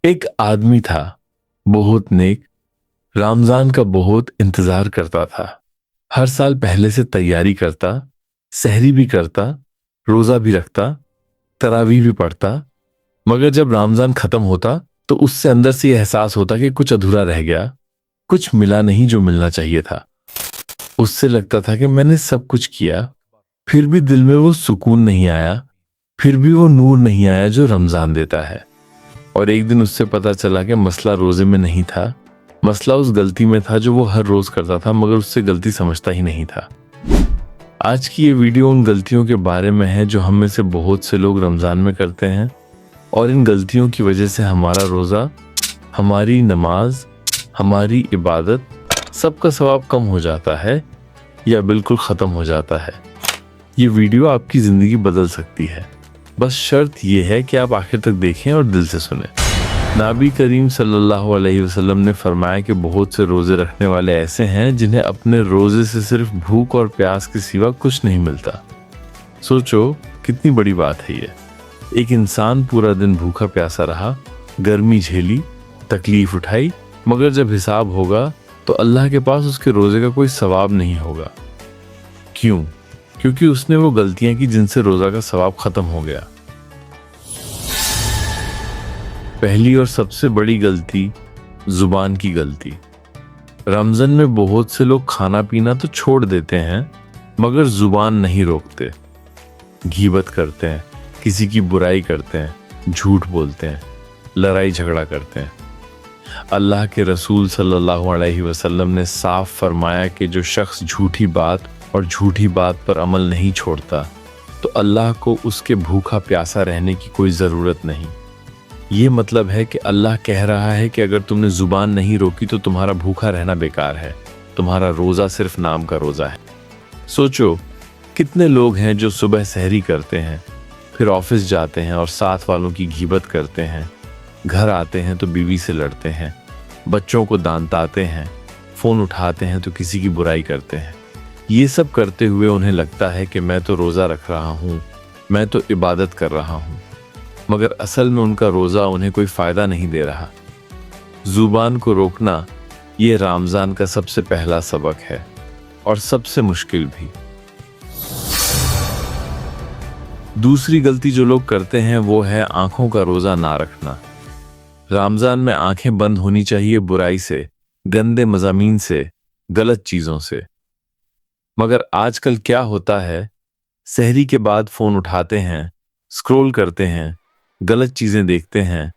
एक आदमी था, बहुत नेक, रमजान का बहुत इंतजार करता था। हर साल पहले से तैयारी करता, सहरी भी करता, रोजा भी रखता, तरावीह भी पढ़ता। मगर जब रमजान खत्म होता तो उससे अंदर से यह एहसास होता कि कुछ अधूरा रह गया, कुछ मिला नहीं जो मिलना चाहिए था। उससे लगता था कि मैंने सब कुछ किया, फिर भी दिल में वो सुकून नहीं आया, फिर भी वो नूर नहीं आया जो रमजान देता है। और एक दिन उससे पता चला कि मसला रोजे में नहीं था, मसला उस गलती में था जो वो हर रोज करता था मगर उससे गलती समझता ही नहीं था। आज की ये वीडियो उन गलतियों के बारे में है जो हम में से बहुत से लोग रमजान में करते हैं, और इन गलतियों की वजह से हमारा रोजा, हमारी नमाज, हमारी इबादत, सबका सवाब कम हो जाता है या बिल्कुल खत्म हो जाता है। ये वीडियो आपकी जिंदगी बदल सकती है, बस शर्त यह है कि आप आखिर तक देखें और दिल से सुने। नबी करीम सल्लल्लाहु अलैहि वसल्लम ने फरमाया कि बहुत से रोजे रखने वाले ऐसे हैं जिन्हें अपने रोजे से सिर्फ भूख और प्यास के सिवा कुछ नहीं मिलता। सोचो कितनी बड़ी बात है ये। एक इंसान पूरा दिन भूखा प्यासा रहा, गर्मी झेली, तकलीफ उठाई, मगर जब हिसाब होगा तो अल्लाह के पास उसके रोजे का कोई सवाब नहीं होगा। क्यों? क्योंकि उसने वो गलतियां की जिनसे रोजा का सवाब खत्म हो गया। पहली और सबसे बड़ी गलती, जुबान की गलती। रमजान में बहुत से लोग खाना पीना तो छोड़ देते हैं मगर जुबान नहीं रोकते। गीबत करते हैं, किसी की बुराई करते हैं, झूठ बोलते हैं, लड़ाई झगड़ा करते हैं। अल्लाह के रसूल सल्लल्लाहु अलैहि वसल्लम ने साफ फरमाया कि जो शख्स झूठी बात और झूठी बात पर अमल नहीं छोड़ता तो अल्लाह को उसके भूखा प्यासा रहने की कोई ज़रूरत नहीं। ये मतलब है कि अल्लाह कह रहा है कि अगर तुमने जुबान नहीं रोकी तो तुम्हारा भूखा रहना बेकार है, तुम्हारा रोज़ा सिर्फ नाम का रोज़ा है। सोचो कितने लोग हैं जो सुबह सहरी करते हैं, फिर ऑफिस जाते हैं और साथ वालों की गीबत करते हैं, घर आते हैं तो बीवी से लड़ते हैं, बच्चों को दांताते हैं, फ़ोन उठाते हैं तो किसी की बुराई करते हैं। ये सब करते हुए उन्हें लगता है कि मैं तो रोज़ा रख रहा हूँ, मैं तो इबादत कर रहा हूँ, मगर असल में उनका रोज़ा उन्हें कोई फ़ायदा नहीं दे रहा। ज़ुबान को रोकना ये रमज़ान का सबसे पहला सबक है और सबसे मुश्किल भी। दूसरी गलती जो लोग करते हैं वो है आंखों का रोज़ा ना रखना। रमज़ान में आंखें बंद होनी चाहिए बुराई से, गंदे मज़ामीन से, गलत चीज़ों से। मगर आजकल क्या होता है, सहरी के बाद फ़ोन उठाते हैं, स्क्रॉल करते हैं, गलत चीज़ें देखते हैं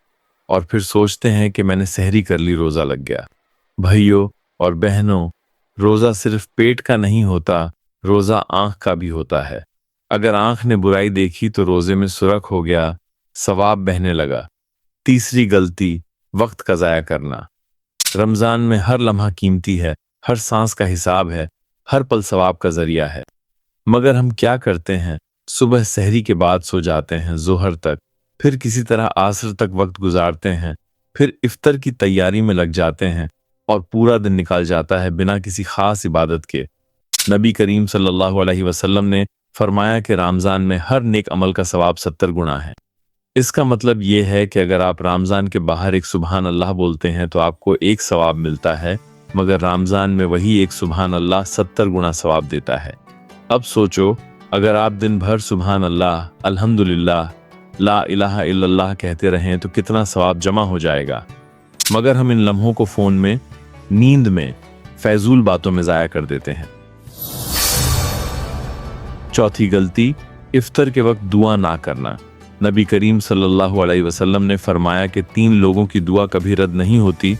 और फिर सोचते हैं कि मैंने सहरी कर ली, रोज़ा लग गया। भाइयों और बहनों, रोज़ा सिर्फ पेट का नहीं होता, रोज़ा आँख का भी होता है। अगर आँख ने बुराई देखी तो रोज़े में सुरख हो गया, सवाब बहने लगा। तीसरी गलती, वक्त का ज़ाया करना। रमज़ान में हर लम्हा कीमती है, हर सांस का हिसाब है, हर पल सवाब का ज़रिया है। मगर हम क्या करते हैं, सुबह सहरी के बाद सो जाते हैं ज़ोहर तक, फिर किसी तरह आसर तक वक्त गुजारते हैं, फिर इफ्तर की तैयारी में लग जाते हैं और पूरा दिन निकल जाता है बिना किसी खास इबादत के। नबी करीम सल्लल्लाहु अलैहि वसल्लम ने फरमाया कि रमज़ान में हर नेक अमल का सवाब 70 गुना है। इसका मतलब ये है कि अगर आप रमज़ान के बाहर एक सुबहान अल्लाह बोलते हैं तो आपको एक सवाब मिलता है, मगर रमज़ान में वही एक सुबहान अल्लाह 70 गुना सवाब देता है। अब सोचो, अगर आप दिन भर सुबहान अल्लाह, अल्हम्दुलिल्लाह, ला इलाहा इल्लल्लाह कहते रहें तो कितना सवाब जमा हो जाएगा। मगर हम इन लम्हों को फ़ोन में, नींद में, फैजूल बातों में ज़ाया कर देते हैं। चौथी गलती, इफ्तर के वक्त दुआ ना करना। नबी करीम सल्लल्लाहु अलैहि वसल्लम ने फरमाया कि 3 लोगों की दुआ कभी रद्द नहीं होती।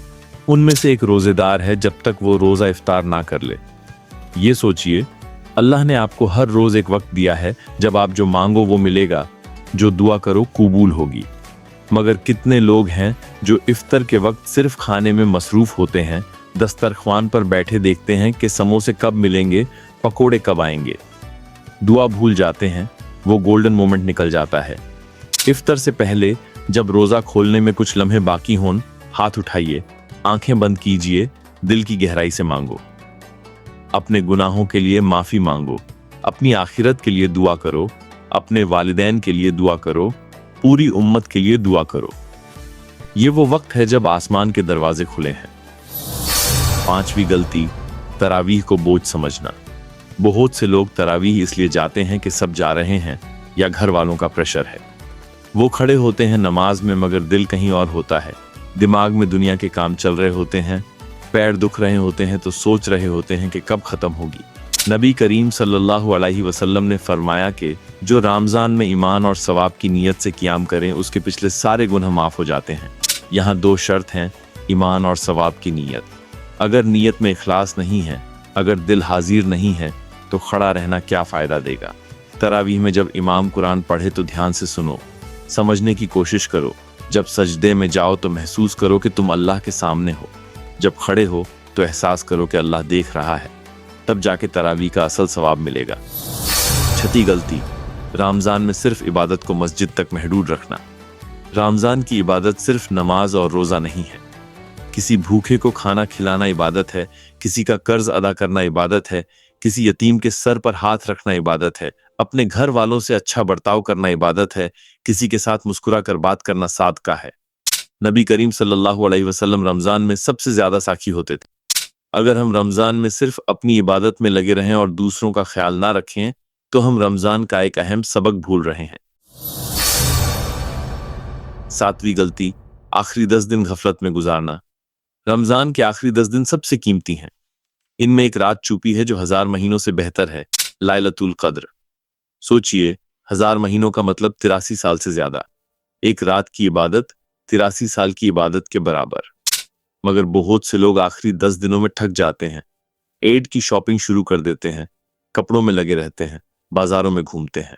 उनमें से एक रोज़ेदार है जब तक वो रोज़ा इफ्तार ना कर ले। ये सोचिए, अल्लाह ने आपको हर रोज़ एक वक्त दिया है जब आप जो मांगो वो मिलेगा, जो दुआ करो कबूल होगी। मगर कितने लोग हैं जो इफ्तर के वक्त सिर्फ खाने में मसरूफ़ होते हैं, दस्तरख्वान पर बैठे देखते हैं कि समोसे कब मिलेंगे, पकोड़े कब आएंगे। दुआ भूल जाते हैं, वो गोल्डन मोमेंट निकल जाता है। इफ्तर से पहले जब रोज़ा खोलने में कुछ लम्हे बाकी हों, हाथ उठाइए, आंखें बंद कीजिए, दिल की गहराई से मांगो। अपने गुनाहों के लिए माफ़ी मांगो, अपनी आखिरत के लिए दुआ करो, अपने वालिदैन के लिए दुआ करो, पूरी उम्मत के लिए दुआ करो। ये वो वक्त है जब आसमान के दरवाजे खुले हैं। पांचवी गलती, तरावीह को बोझ समझना। बहुत से लोग तरावीह इसलिए जाते हैं कि सब जा रहे हैं या घर वालों का प्रेशर है। वो खड़े होते हैं नमाज में मगर दिल कहीं और होता है। दिमाग में दुनिया के काम चल रहे होते हैं, पैर दुख रहे होते हैं तो सोच रहे होते हैं कि कब खत्म होगी। नबी करीम सल्लल्लाहु अलैहि वसल्लम ने फरमाया कि जो रमजान में ईमान और सवाब की नीयत से क़ियाम करें उसके पिछले सारे गुनाह माफ हो जाते हैं। यहाँ दो शर्त हैं, ईमान और सवाब की नीयत। अगर नीयत में इखलास नहीं है, अगर दिल हाजिर नहीं है तो खड़ा रहना क्या फ़ायदा देगा। तरावीह में जब इमाम कुरान पढ़े तो ध्यान से सुनो, समझने की कोशिश करो। जब सजदे में जाओ तो महसूस करो कि तुम अल्लाह के सामने हो। जब खड़े हो तो एहसास करो कि अल्लाह देख रहा है। तब जाके तरावीह का असल सवाब मिलेगा। छठी गलती, रमजान में सिर्फ इबादत को मस्जिद तक महदूद रखना। रमजान की इबादत सिर्फ नमाज और रोज़ा नहीं है। किसी भूखे को खाना खिलाना इबादत है, किसी का कर्ज अदा करना इबादत है, किसी यतीम के सर पर हाथ रखना इबादत है, अपने घर वालों से अच्छा बर्ताव करना इबादत है, किसी के साथ मुस्कुरा कर बात करना सादका है। नबी करीम सल्लल्लाहु अलैहि वसल्लम रमजान में सबसे ज्यादा साखी होते थे। अगर हम रमजान में सिर्फ अपनी इबादत में लगे रहें और दूसरों का ख्याल ना रखें तो हम रमजान का एक अहम सबक भूल रहे हैं। सातवीं गलती, आखिरी 10 दिन गफलत में गुजारना। रमजान के आखिरी 10 दिन सबसे कीमती हैं। इनमें एक रात छुपी है जो 1000 महीनों से बेहतर है, लाइलतुल कद्र। सोचिए, 1000 महीनों का मतलब 83 साल से ज्यादा। एक रात की इबादत 83 साल की इबादत के बराबर। मगर बहुत से लोग आखिरी 10 दिनों में थक जाते हैं, ईद की शॉपिंग शुरू कर देते हैं, कपड़ों में लगे रहते हैं, बाजारों में घूमते हैं,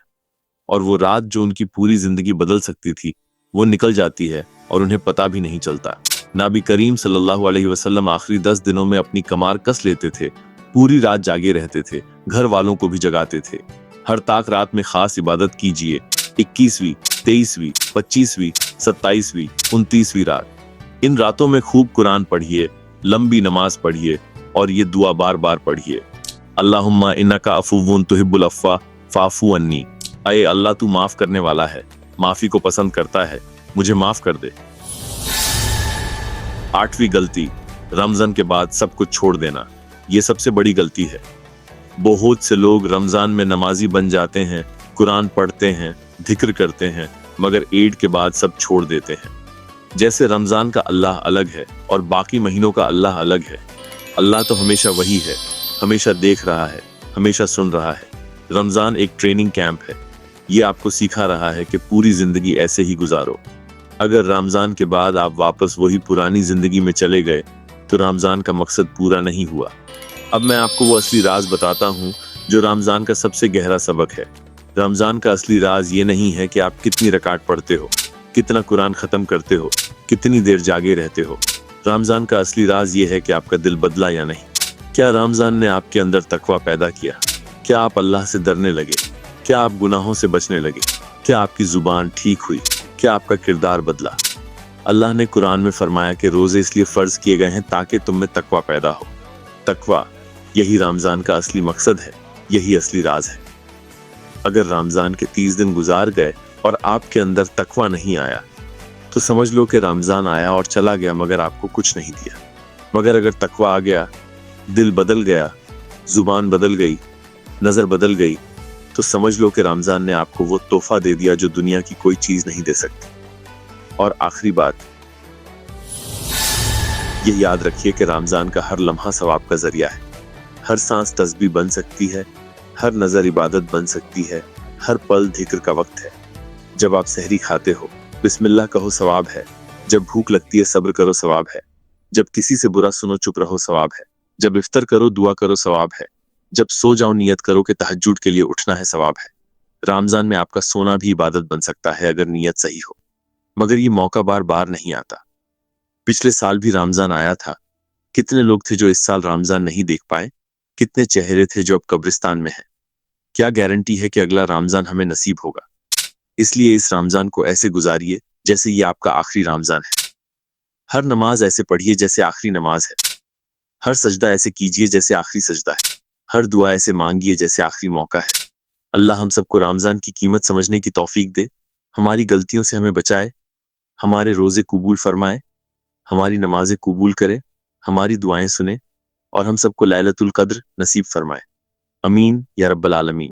और वो रात जो उनकी पूरी जिंदगी बदल सकती थी वो निकल जाती है और उन्हें पता भी नहीं चलता। नबी करीम सल्लल्लाहु अलैहि वसल्लम आखिरी 10 दिनों में अपनी कमार कस लेते थे, पूरी रात जागे रहते थे, घर वालों को भी जगाते थे। हर ताक रात में खास इबादत कीजिए। 21वीं, 23वीं, 25वीं, 27वीं, 29वीं रात, इन रातों में खूब कुरान पढ़िए, लंबी नमाज पढ़िए और ये दुआ बार बार पढ़िए, अल्लाहुम्मा इन्नका अफुव्वुन तुहिब्बुल अफ़्वा फ़ाफ़ू अन्नी। अये अल्लाह, तू माफ करने वाला है, माफी को पसंद करता है, मुझे माफ कर दे। आठवीं गलती, रमजान के बाद सब कुछ छोड़ देना। ये सबसे बड़ी गलती है। बहुत से लोग रमजान में नमाजी बन जाते हैं, कुरान पढ़ते हैं, जिक्र करते हैं, मगर ईद के बाद सब छोड़ देते हैं। जैसे रमजान का अल्लाह अलग है और बाकी महीनों का अल्लाह अलग है। अल्लाह तो हमेशा वही है, हमेशा देख रहा है, हमेशा सुन रहा है। रमजान एक ट्रेनिंग कैंप है। ये आपको सिखा रहा है कि पूरी जिंदगी ऐसे ही गुजारो। अगर रमजान के बाद आप वापस वही पुरानी जिंदगी में चले गए तो रमजान का मकसद पूरा नहीं हुआ। अब मैं आपको वो असली राज बताता हूँ जो रमजान का सबसे गहरा सबक है। रमजान का असली राज ये नहीं है कि आप कितनी रकात पढ़ते हो, कितना कुरान खत्म करते हो, कितनी देर जागे रहते हो। रमजान का असली राज ये है कि आपका दिल बदला या नहीं। क्या रमजान ने आपके अंदर तकवा पैदा किया? क्या आप अल्लाह से डरने लगे? क्या आप गुनाहों से बचने लगे? क्या आपकी जुबान ठीक हुई? क्या आपका किरदार बदला? अल्लाह ने कुरान में फरमाया कि रोजे इसलिए फर्ज किए गए हैं ताकि तुम में तकवा पैदा हो। तकवा, यही रमजान का असली मकसद है, यही असली राज है। अगर रमजान के 30 दिन गुजार गए और आपके अंदर तकवा नहीं आया तो समझ लो कि रमजान आया और चला गया मगर आपको कुछ नहीं दिया। मगर अगर तकवा आ गया, दिल बदल गया, जुबान बदल गई, नजर बदल गई, तो समझ लो कि रमजान ने आपको वो तोहफा दे दिया जो दुनिया की कोई चीज नहीं दे सकती। और आखिरी बात, ये याद रखिए कि रमजान का हर लम्हा सवाब का जरिया है। हर सांस तस्बीह बन सकती है, हर नजर इबादत बन सकती है, हर पल जिक्र का वक्त है। जब आप सहरी खाते हो बिस्मिल्लाह कहो, सवाब है। जब भूख लगती है सब्र करो, सवाब है। जब किसी से बुरा सुनो चुप रहो, सवाब है। जब इफ्तार करो दुआ करो, सवाब है। जब सो जाओ नियत करो कि तहज्जुद के लिए उठना है, सवाब है। रमजान में आपका सोना भी इबादत बन सकता है अगर नीयत सही हो। मगर ये मौका बार बार नहीं आता। पिछले साल भी रमजान आया था। कितने लोग थे जो इस साल रमजान नहीं देख पाए? कितने चेहरे थे जो अब कब्रिस्तान में हैं? क्या गारंटी है कि अगला रमजान हमें नसीब होगा? इसलिए इस रमजान को ऐसे गुजारिए जैसे ये आपका आखिरी रमजान है। हर नमाज ऐसे पढ़िए जैसे आखिरी नमाज है। हर सजदा ऐसे कीजिए जैसे आखिरी सजदा है। हर दुआ ऐसे मांगिए जैसे आखिरी मौका है। अल्लाह हम सबको रमजान की कीमत समझने की तौफीक दे, हमारी गलतियों से हमें बचाए। ہمارے روزے قبول فرمائے، ہماری نمازیں قبول کرے، ہماری دعائیں سنے اور ہم سب کو لیلۃ القدر نصیب فرمائے۔ امین یا رب العالمین۔